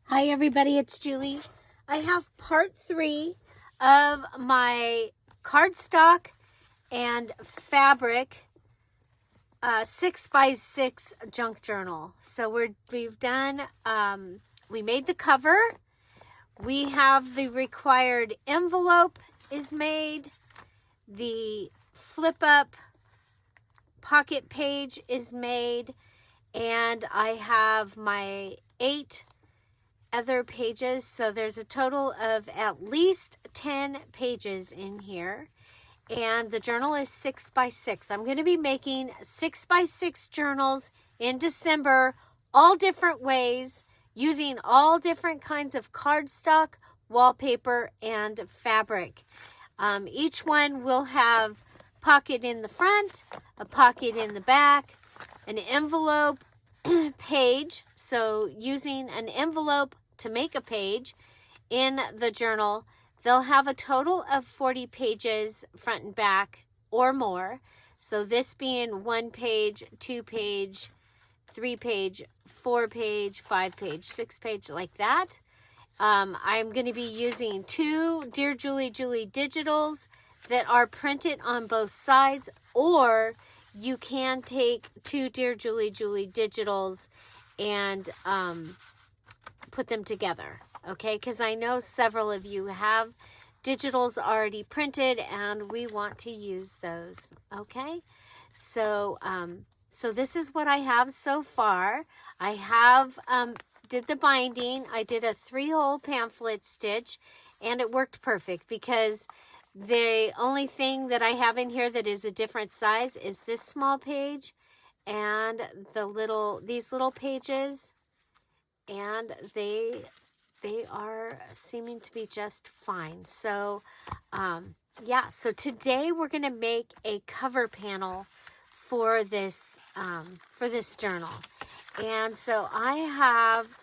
Hi everybody, it's Julie. I have part 3 of my cardstock and fabric 6x6 junk journal. So we've done, we made the cover. We have the required envelope is made. The flip up pocket page is made. And I have my 8 other pages, so there's a total of at least 10 pages in here, and the journal is 6x6. I'm going to be making 6x6 journals in December, all different ways, using all different kinds of cardstock, wallpaper, and fabric. Each one will have a pocket in the front, a pocket in the back, an envelope page, so using an envelope to make a page in the journal. They'll have a total of 40 pages front and back or more. So this being 1 page, 2 page, 3 page, 4 page, 5 page, 6 page, like that. I'm going to be using 2 Dear Julie Julie digitals that are printed on both sides, or you can take 2 Dear Julie Julie digitals and put them together, okay? Because I know several of you have digitals already printed and we want to use those, okay? So, so this is what I have so far. I have did the binding. I did a 3-hole pamphlet stitch and it worked perfect because the only thing that I have in here that is a different size is this small page and these little pages, and they are seeming to be just fine. So yeah, so today we're going to make a cover panel for this journal. And so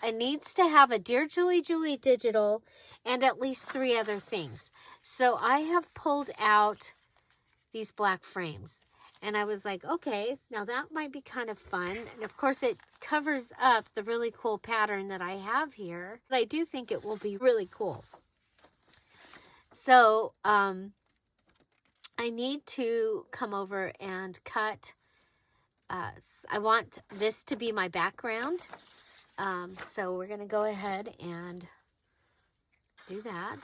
it needs to have a Dear Julie Julie digital and at least 3 other things. So I have pulled out these black frames. And I was like, okay, now that might be kind of fun. And of course it covers up the really cool pattern that I have here. But I do think it will be really cool. So I need to come over and cut. I want this to be my background. So we're going to go ahead and do that.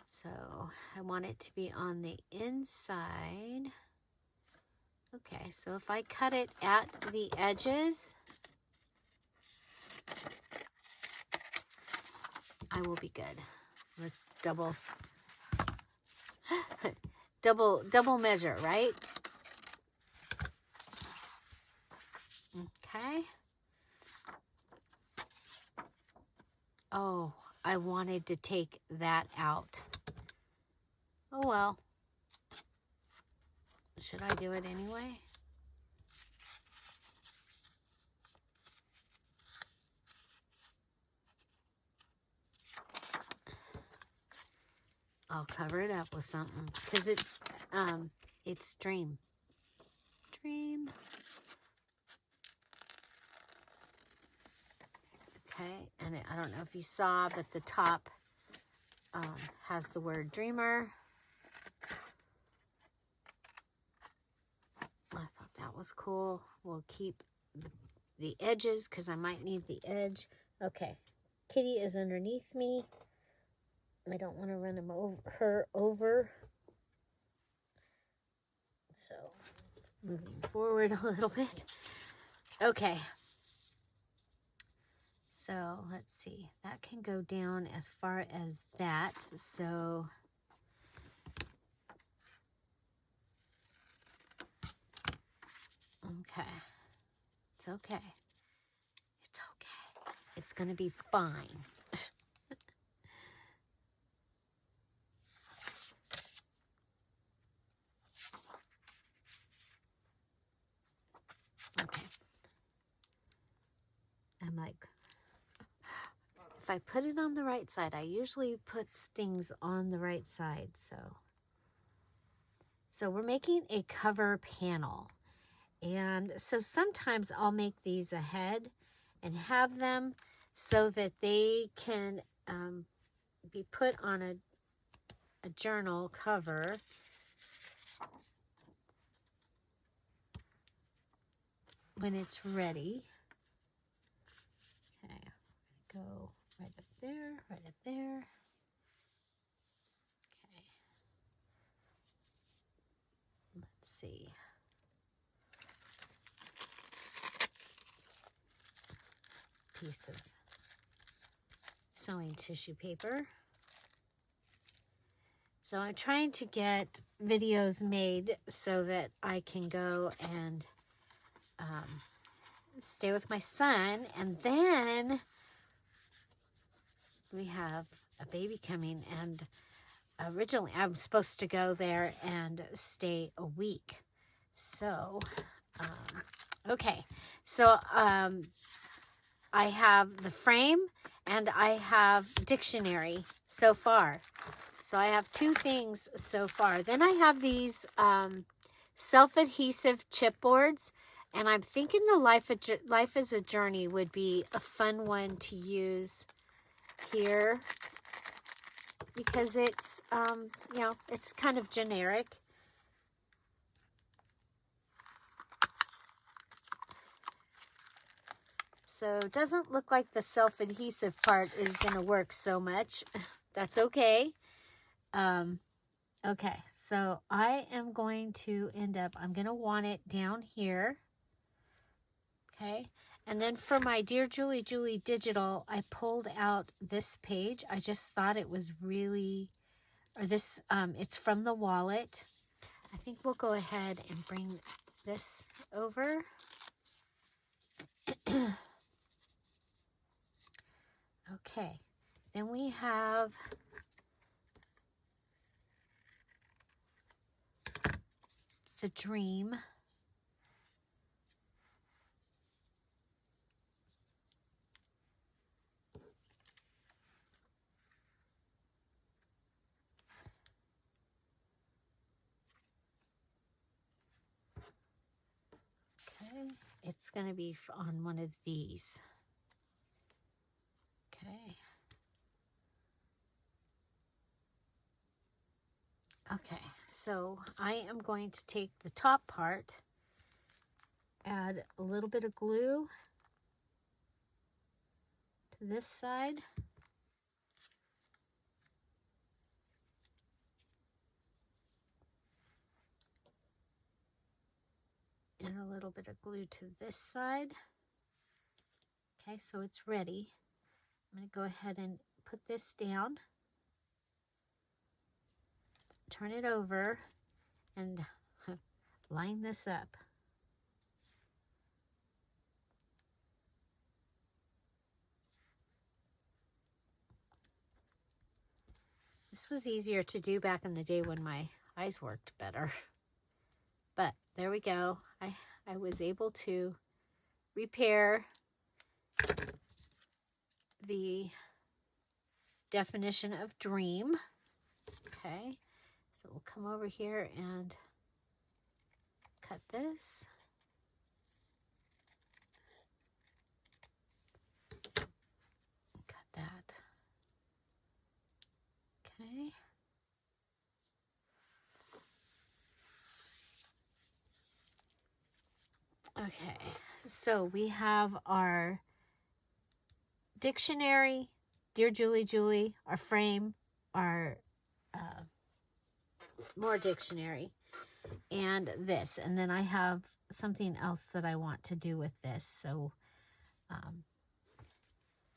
So I want it to be on the inside. Okay, so if I cut it at the edges, I will be good. Let's double measure, right? Okay. Oh, I wanted to take that out. Oh well. Should I do it anyway? I'll cover it up with something because it's Dream. Okay, and I don't know if you saw, but the top has the word Dreamer. I thought that was cool. We'll keep the edges because I might need the edge. Okay, Kitty is underneath me. I don't want to run her over. So, moving forward a little bit. Okay. So, let's see. That can go down as far as that. So, okay. It's okay. It's okay. It's going to be fine. Okay. I'm like, if I put it on the right side, I usually put things on the right side. So we're making a cover panel. And so sometimes I'll make these ahead and have them so that they can be put on a journal cover. When it's ready. Okay, go right up there, right up there. Okay. Let's see. Piece of sewing tissue paper. So I'm trying to get videos made so that I can go and stay with my son, and then we have a baby coming, and originally I was supposed to go there and stay a week. So, okay. So, I have the frame and I have dictionary so far. So I have 2 things so far. Then I have these self-adhesive chipboards, and I'm thinking the Life is a Journey would be a fun one to use here because it's, you know, it's kind of generic. So it doesn't look like the self-adhesive part is going to work so much. That's okay. Okay, so I am going to I'm going to want it down here. Okay, and then for my Dear Julie Julie Digital, I pulled out this page. I just thought it was really, or this, it's from the wallet. I think we'll go ahead and bring this over. Okay, then we have the dream. Okay, it's going to be on one of these. Okay. Okay, so I am going to take the top part, add a little bit of glue to this side. And a little bit of glue to this side. Okay, so it's ready. I'm going to go ahead and put this down, turn it over, and line this up. This was easier to do back in the day when my eyes worked better. But there we go. I was able to repair the definition of dream. Okay, so we'll come over here and cut this. Cut that. Okay. Okay, so we have our dictionary, Dear Julie Julie, our frame, our more dictionary, and this. And then I have something else that I want to do with this. So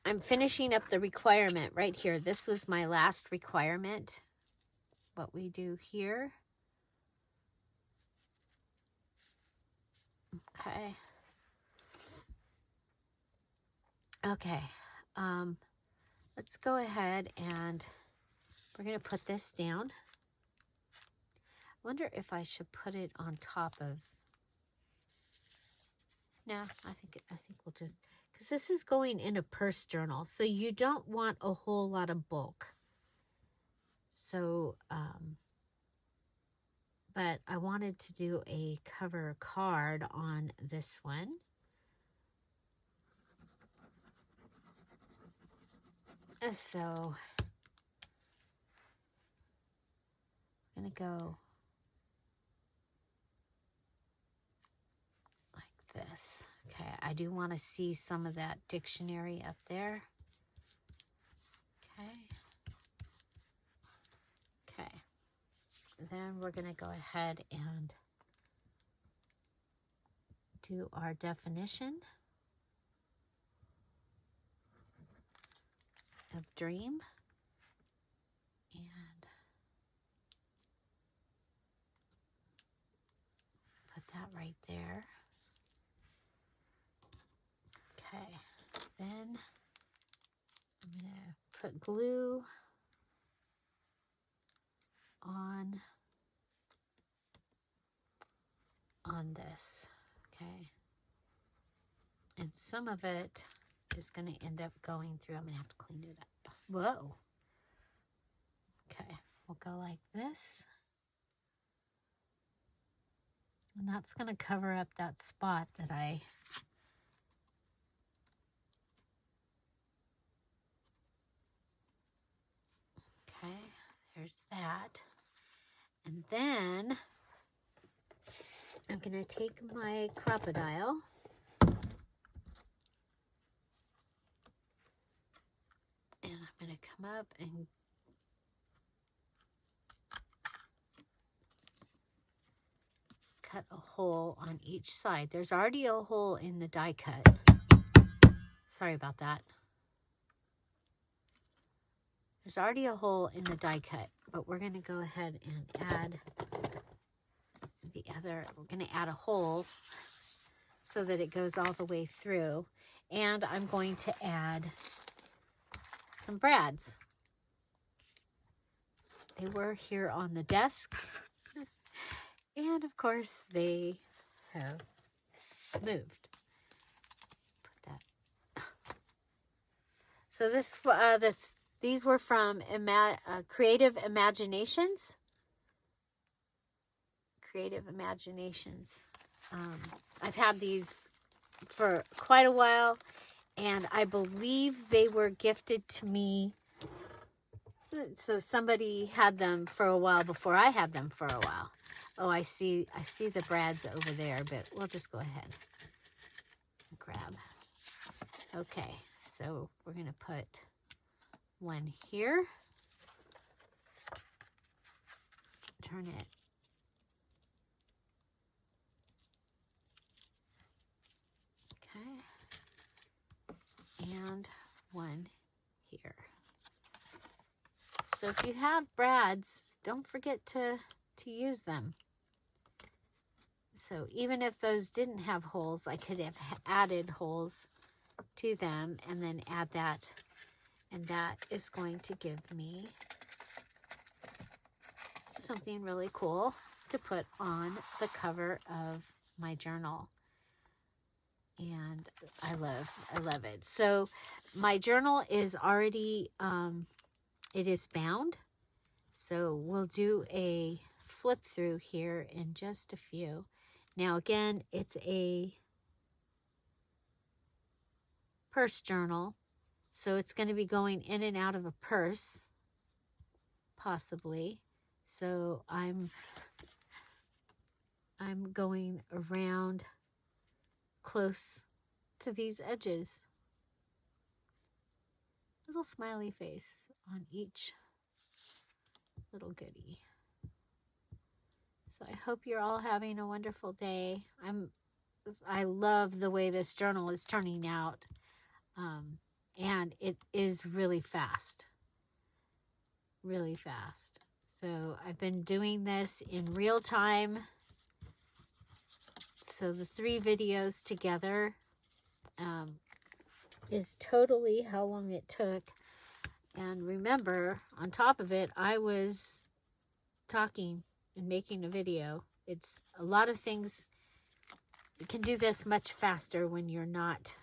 I'm finishing up the requirement right here. This was my last requirement, what we do here. Okay. Okay. Let's go ahead and we're going to put this down. I wonder if I should put it on top of. No, I think we'll just, because this is going in a purse journal, so you don't want a whole lot of bulk. So, but I wanted to do a cover card on this one. So I'm going to go like this. Okay, I do want to see some of that dictionary up there. Okay. Okay. Then we're going to go ahead and do our definition of dream. And put that right there. Okay. Then I'm going to put glue on this. Okay. And some of it is going to end up going through. I'm going to have to clean it up. Whoa. Okay. We'll go like this. And that's going to cover up that spot that I okay, there's that. And then I'm going to take my crocodile and I'm going to come up and cut a hole on each side. There's already a hole in the die cut. Sorry about that. There's already a hole in the die cut, but we're going to go ahead and add the other. We're going to add a hole so that it goes all the way through. And I'm going to add some brads. They were here on the desk. And of course, they have moved. Put that. So these were from Creative Imaginations. Creative Imaginations. I've had these for quite a while, and I believe they were gifted to me. So somebody had them for a while before I had them for a while. Oh, I see the brads over there, but we'll just go ahead and grab. Okay, so we're going to put one here. Turn it. Okay. And one here. So if you have brads, don't forget to use them. So even if those didn't have holes, I could have added holes to them and then add that. And that is going to give me something really cool to put on the cover of my journal. And I love it. So my journal is already, it is bound. So we'll do a flip through here in just a few. Now again, it's a purse journal. So it's going to be going in and out of a purse, possibly. So I'm going around close to these edges. Little smiley face on each little goodie. So I hope you're all having a wonderful day. I love the way this journal is turning out. And it is really fast. Really fast. So I've been doing this in real time. So the 3 videos together is totally how long it took. And remember, on top of it, I was talking and making a video. It's a lot of things. You can do this much faster when you're not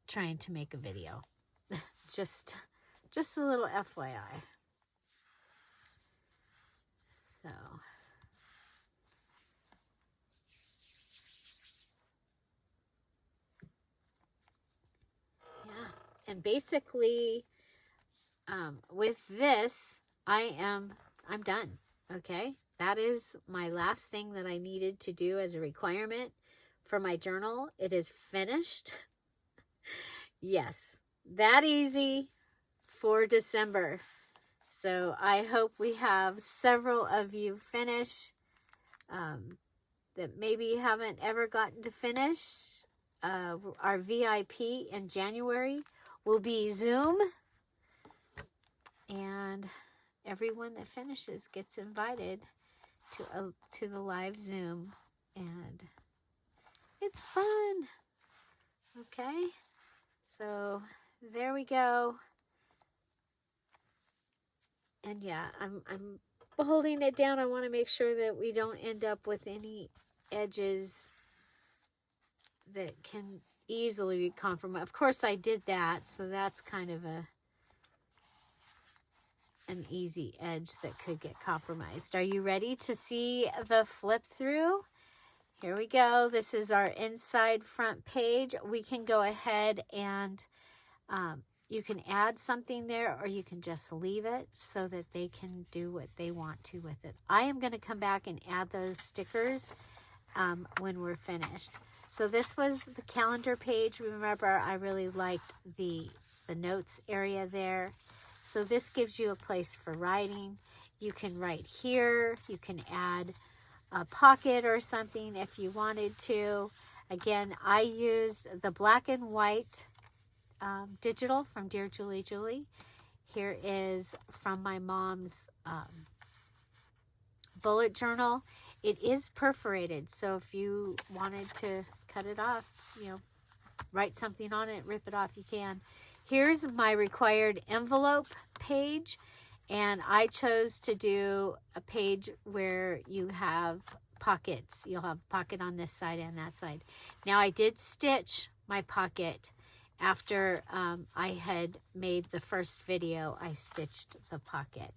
trying to make a video. Just a little FYI. So yeah, and basically with this, I'm done. Okay, that is my last thing that I needed to do as a requirement for my journal. It is finished. Yes, that easy for December. So I hope we have several of you finish that maybe haven't ever gotten to finish. Our VIP in January will be Zoom, and everyone that finishes gets invited to the live Zoom, and it's fun. Okay, so there we go. And yeah, I'm holding it down. I want to make sure that we don't end up with any edges that can easily be compromised. Of course, I did that, so that's kind of an easy edge that could get compromised. Are you ready to see the flip through? Here we go. This is our inside front page. We can go ahead and you can add something there, or you can just leave it so that they can do what they want to with it. I am going to come back and add those stickers when we're finished. So this was the calendar page. Remember, I really liked the notes area there. So this gives you a place for writing. You can write here. You can add a pocket or something if you wanted to. Again, I used the black and white digital from Dear Julie Julie. Here is from my mom's bullet journal. It is perforated, so if you wanted to cut it off, you know, write something on it, rip it off, you can. Here's my required envelope page, and I chose to do a page where you have pockets. You'll have a pocket on this side and that side. Now, I did stitch my pocket after I had made the first video. I stitched the pocket.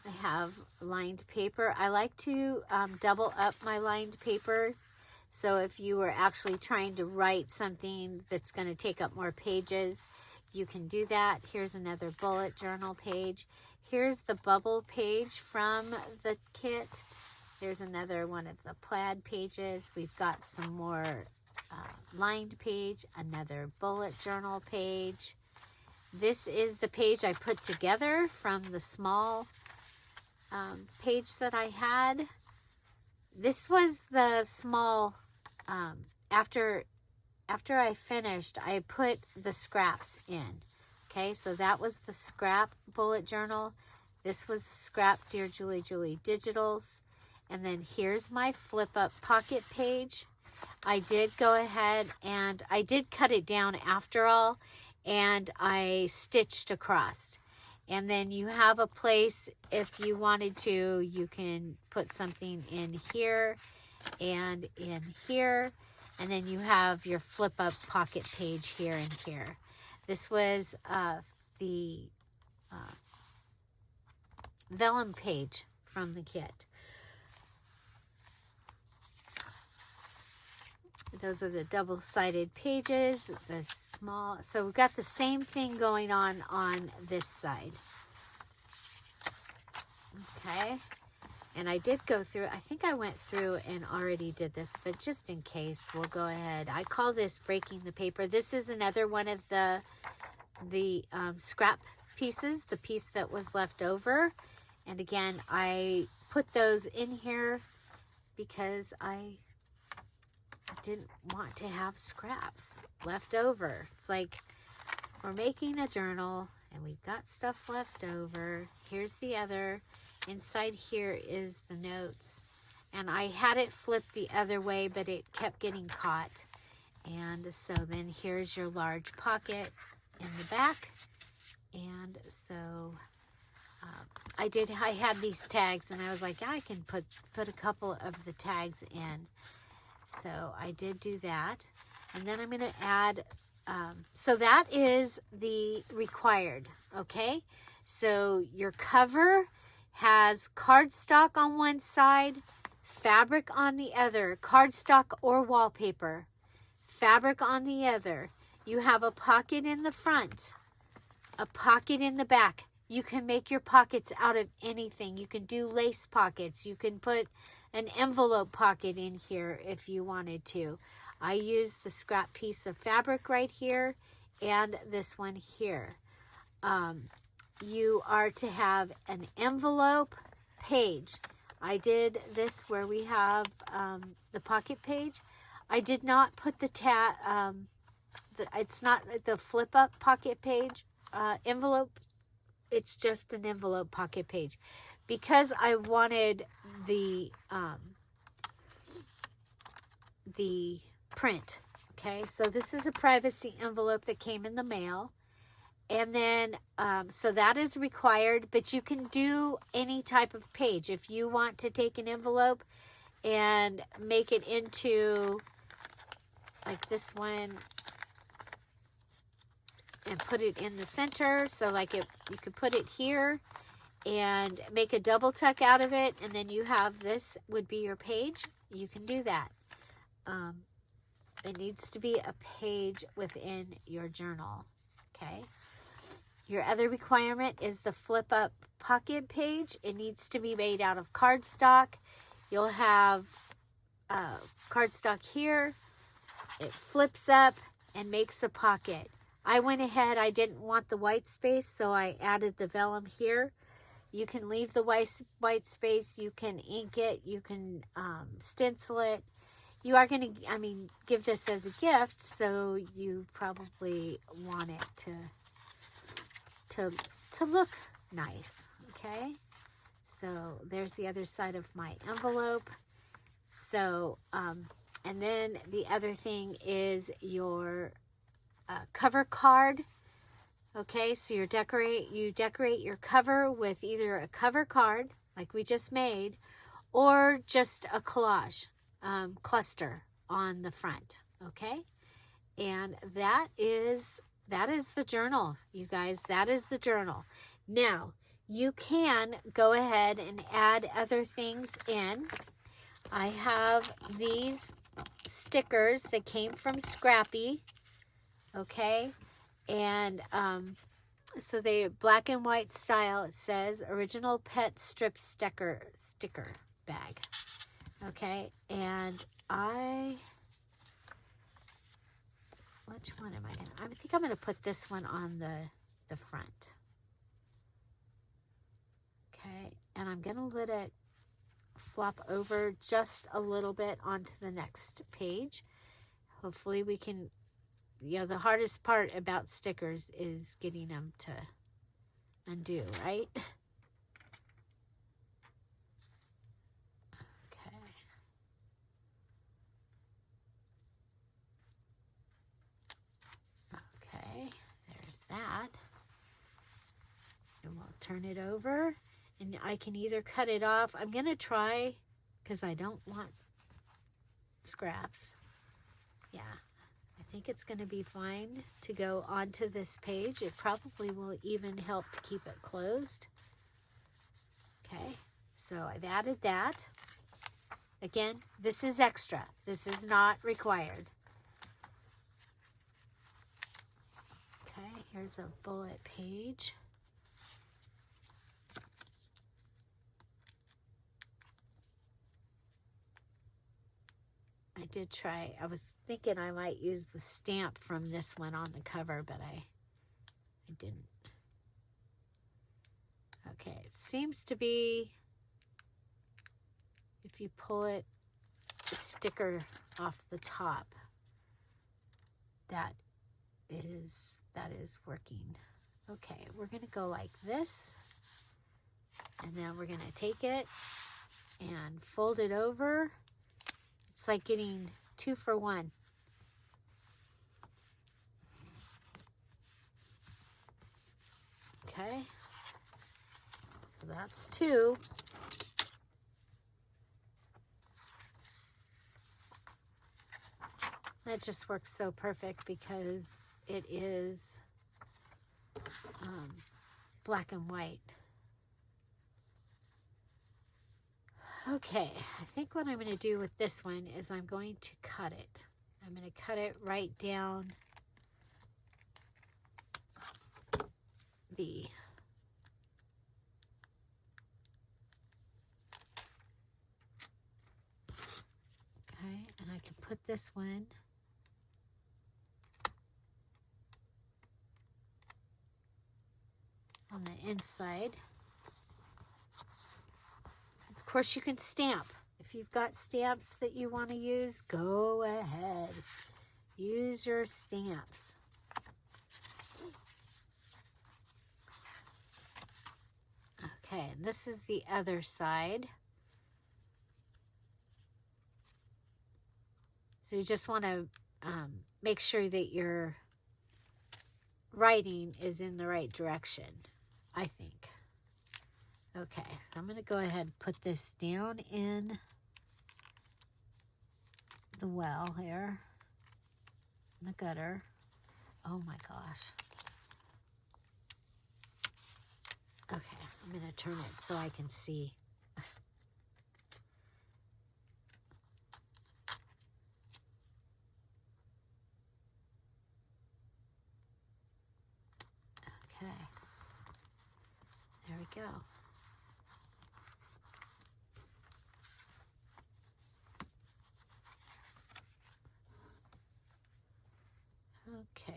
I have lined paper. I like to double up my lined papers. So if you were actually trying to write something that's going to take up more pages, you can do that. Here's another bullet journal page. Here's the bubble page from the kit. There's another one of the plaid pages. We've got some more lined page, another bullet journal page. This is the page I put together from the small page that I had. This was the small, after I finished, I put the scraps in. Okay, so that was the scrap bullet journal. This was scrap Dear Julie Julie Digitals. And then here's my flip up pocket page. I did go ahead and I did cut it down after all, and I stitched across. And then you have a place, if you wanted to, you can put something in here and in here. And then you have your flip up pocket page here and here. This was the vellum page from the kit. Those are the double-sided pages, the small. So we've got the same thing going on this side. Okay. And I did go through, I think I went through and already did this, but just in case, we'll go ahead. I call this breaking the paper. This is another one of the scrap pieces, the piece that was left over. And again, I put those in here because I didn't want to have scraps left over. It's like we're making a journal and we've got stuff left over. Here's the other. Inside here is the notes. And I had it flipped the other way, but it kept getting caught. And so then here's your large pocket in the back. And so I had these tags, and I was like, I can put a couple of the tags in. So I did do that. And then I'm going to add, so that is the required, okay? So your cover has cardstock on one side, fabric on the other, cardstock or wallpaper, fabric on the other. You have a pocket in the front, a pocket in the back. You can make your pockets out of anything. You can do lace pockets. You can put an envelope pocket in here if you wanted to. I used the scrap piece of fabric right here and this one here. You are to have an envelope page. I did this where we have the pocket page. I did not put the it's not the flip up pocket page envelope. It's just an envelope pocket page because I wanted the print. Okay, so this is a privacy envelope that came in the mail. And then, so that is required, but you can do any type of page. If you want to take an envelope and make it into, like this one, and put it in the center, so like you could put it here and make a double tuck out of it, and then you have this would be your page. You can do that. It needs to be a page within your journal, okay? Your other requirement is the flip up pocket page. It needs to be made out of cardstock. You'll have cardstock here. It flips up and makes a pocket. I went ahead, I didn't want the white space, so I added the vellum here. You can leave the white space, you can ink it, you can stencil it. You are going to, give this as a gift, so you probably want it to look nice, okay? So there's the other side of my envelope. So, and then the other thing is your cover card. Okay, so you decorate your cover with either a cover card, like we just made, or just a collage cluster on the front, okay? And that is the journal, you guys. That is the journal. Now, you can go ahead and add other things in. I have these stickers that came from Scrappy, okay? And so they black and white style. It says original pet strip sticker bag, okay? And which one am I gonna? I think I'm gonna put this one on the front. Okay, and I'm gonna let it flop over just a little bit onto the next page. Hopefully we can, the hardest part about stickers is getting them to undo, right? Okay, there's that. And we'll turn it over, and I can either cut it off. I'm going to try, because I don't want scraps. Yeah, I think it's going to be fine to go onto this page. It probably will even help to keep it closed. Okay, so I've added that. Again, this is extra. This is not required. Okay, here's a bullet page. I did try, I was thinking I might use the stamp from this one on the cover, but I didn't. Okay, it seems to be, if you pull it, the sticker off the top, that is working. Okay, we're going to go like this, and then we're going to take it and fold it over. It's like getting 2 for 1. Okay, so that's 2. That just works so perfect because it is black and white. Okay, I think what I'm going to do with this one is I'm going to cut it. I'm going to cut it right down the okay, and I can put this one on the inside. Of course, you can stamp. If you've got stamps that you want to use, go ahead. Use your stamps. Okay, and this is the other side. So you just want to make sure that your writing is in the right direction, I think. Okay, so I'm going to go ahead and put this down in the well here, in the gutter. Oh my gosh. Okay, I'm going to turn it so I can see. Okay, there we go. Okay.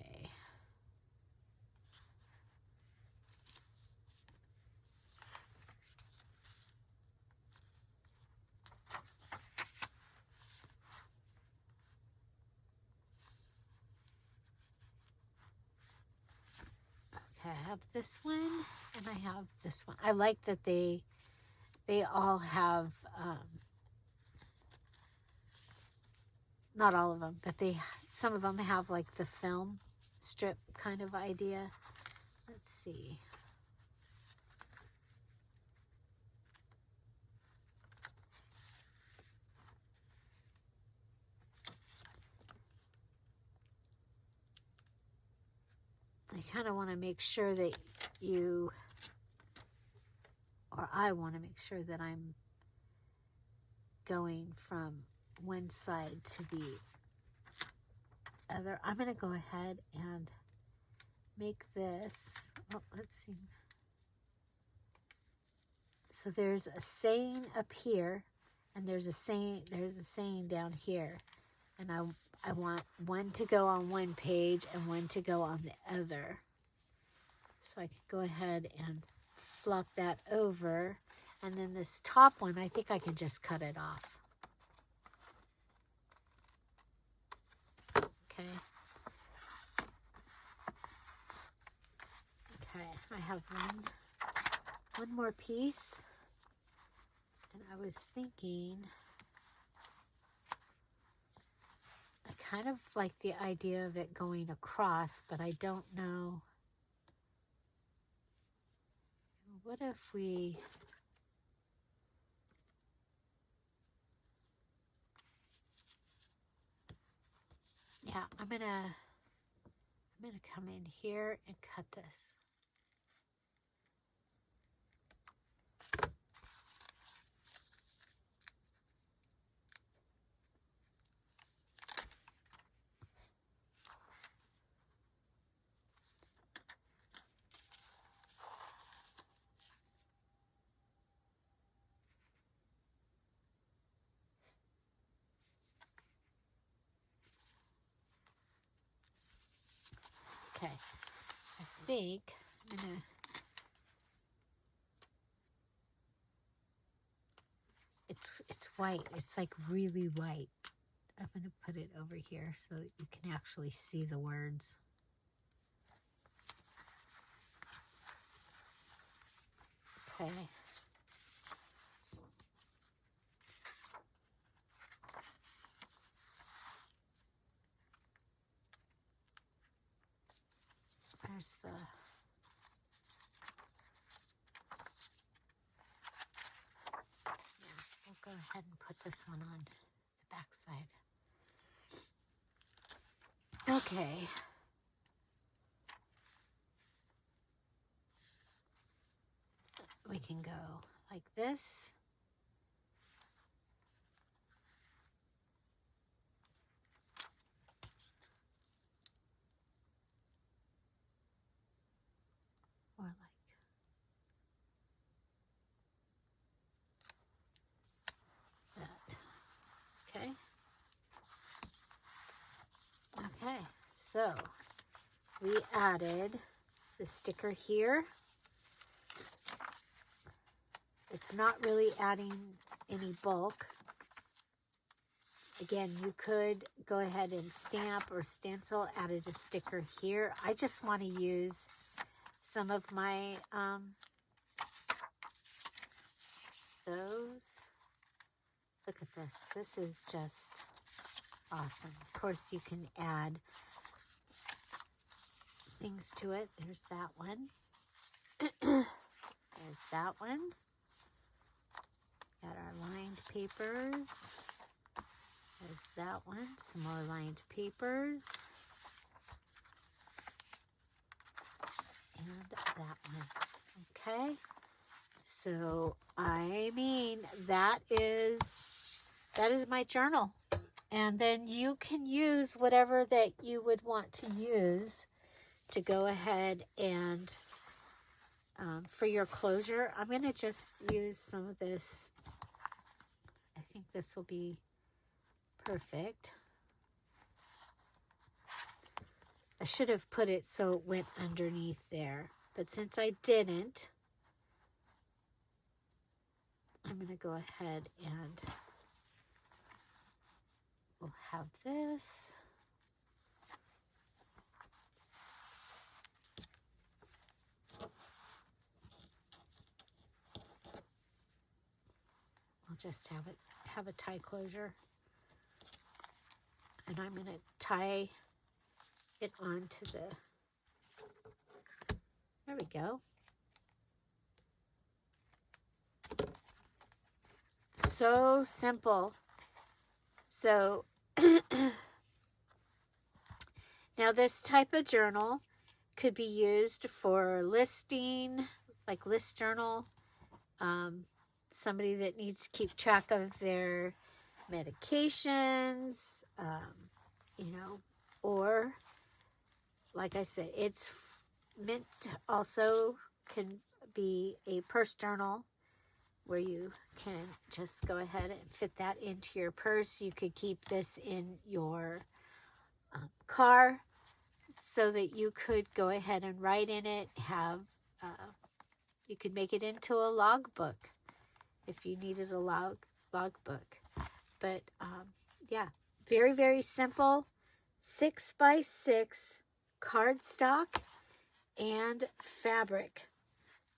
Okay, I have this one and I have this one. I like that they all have, not all of them, but some of them have like the film strip kind of idea. Let's see. I kind of want to make sure that I want to make sure that I'm going from one side to the other. I'm going to go ahead and make this, oh, let's see. So there's a saying up here, and there's a saying down here. And I want one to go on one page and one to go on the other. So I can go ahead and flop that over. And then this top one, I think I can just cut it off. Okay. Okay, I have one more piece. And I was thinking, I kind of like the idea of it going across, but I don't know. What if we... Yeah, I'm gonna come in here and cut this. Okay, I think I'm gonna... It's white. It's like really white. I'm gonna put it over here so that you can actually see the words. Okay. There's the... We'll go ahead and put this one on the back side. Okay. We can go like this. So we added the sticker here. It's not really adding any bulk. Again, you could go ahead and stamp or stencil, added a sticker here. I just want to use some of my, those. Look at this. This is just awesome. Of course, you can add things to it. There's that one. There's that one. Got our lined papers. There's that one. Some more lined papers. And that one. Okay. So, I mean, that is my journal. And then you can use whatever that you would want to use to go ahead and for your closure. I'm going to just use some of this. I think this will be perfect. I should have put it so it went underneath there, but since I didn't, I'm going to go ahead and we'll have this. I'll just have a tie closure. And I'm going to tie it onto the, there we go. So simple. So now this type of journal could be used for listing, like list journal. Somebody that needs to keep track of their medications, you know, or like I said, it's meant to also can be a purse journal where you can just go ahead and fit that into your purse. You could keep this in your car so that you could go ahead and write in it. You could make it into a logbook if you needed a logbook. But yeah, very, very simple 6x6 cardstock and fabric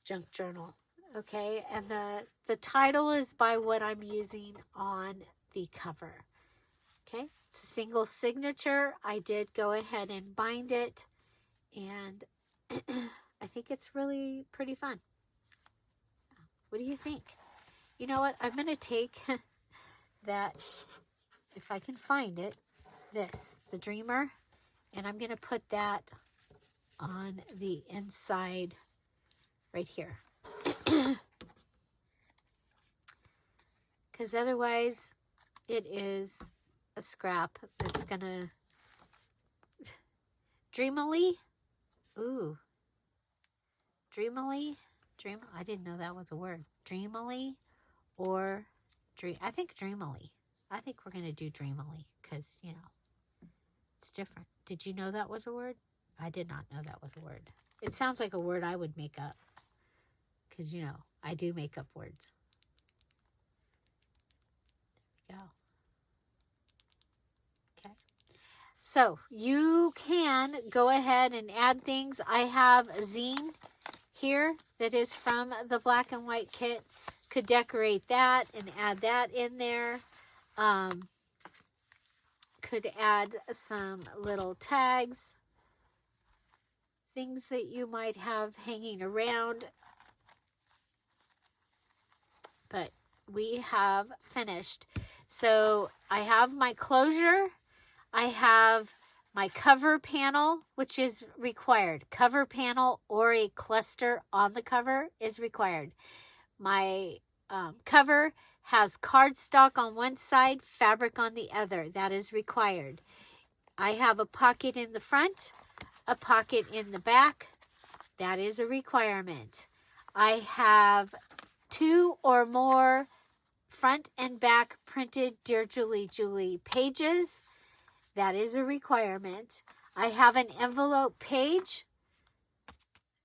junk journal. Okay, and the title is by what I'm using on the cover. Okay, it's a single signature. I did go ahead and bind it, and I think it's really pretty fun. What do you think? You know what? I'm going to take that, if I can find it, the Dreamer, and I'm going to put that on the inside right here. Because otherwise it is a scrap that's going to Dreamily. Ooh. Dreamily. I didn't know that was a word. Dreamily or I think Dreamily. I think we're going to do Dreamily because, you know, it's different. Did you know that was a word? I did not know that was a word. It sounds like a word I would make up because, you know, I do make up words. There we go. Okay. So you can go ahead and add things. I have a zine here that is from the black and white kit. Could decorate that and add that in there. Could add some little tags, things that you might have hanging around. But we have finished. So I have my closure. I have my cover panel, which is required. Cover panel or a cluster on the cover is required. My cover has cardstock on one side, fabric on the other. That is required. I have a pocket in the front, a pocket in the back. That is a requirement. I have 2 or more front and back printed Dear Julie pages. That is a requirement. I have an envelope page.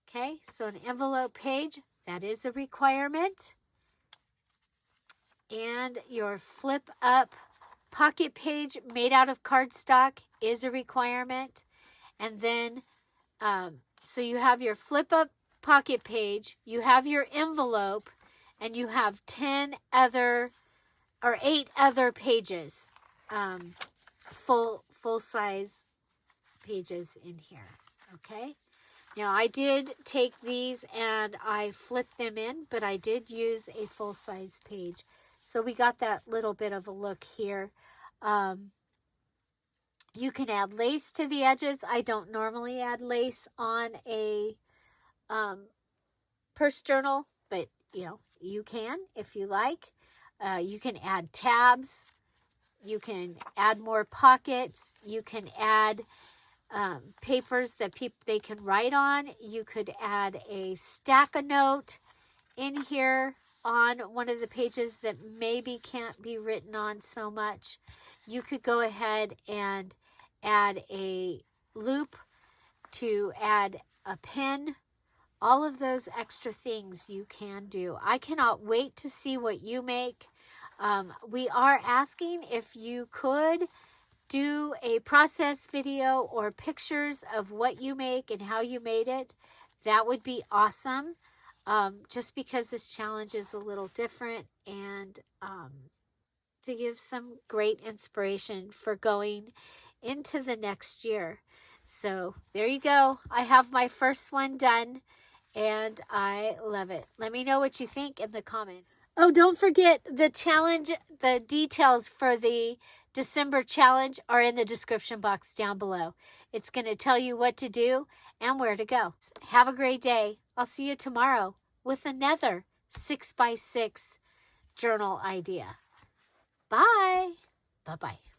Okay, so an envelope page, that is a requirement. And your flip up pocket page made out of cardstock is a requirement. And then, so you have your flip up pocket page, you have your envelope, and you have 8 other pages, full size pages in here. Okay. Now I did take these and I flipped them in, but I did use a full size page. So we got that little bit of a look here. You can add lace to the edges. I don't normally add lace on a purse journal, but you can if you like. You can add tabs. You can add more pockets. You can add papers that they can write on. You could add a stack a note in here on one of the pages that maybe can't be written on so much. You could go ahead and add a loop to add a pin. All of those extra things you can do. I cannot wait to see what you make. We are asking if you could do a process video or pictures of what you make and how you made it. That would be awesome. Just because this challenge is a little different, and to give some great inspiration for going into the next year. So there you go. I have my first one done and I love it. Let me know what you think in the comments. Oh, don't forget the challenge, the details for the December challenge are in the description box down below. It's going to tell you what to do and where to go. Have a great day. I'll see you tomorrow with another 6x6 journal idea. Bye. Bye-bye.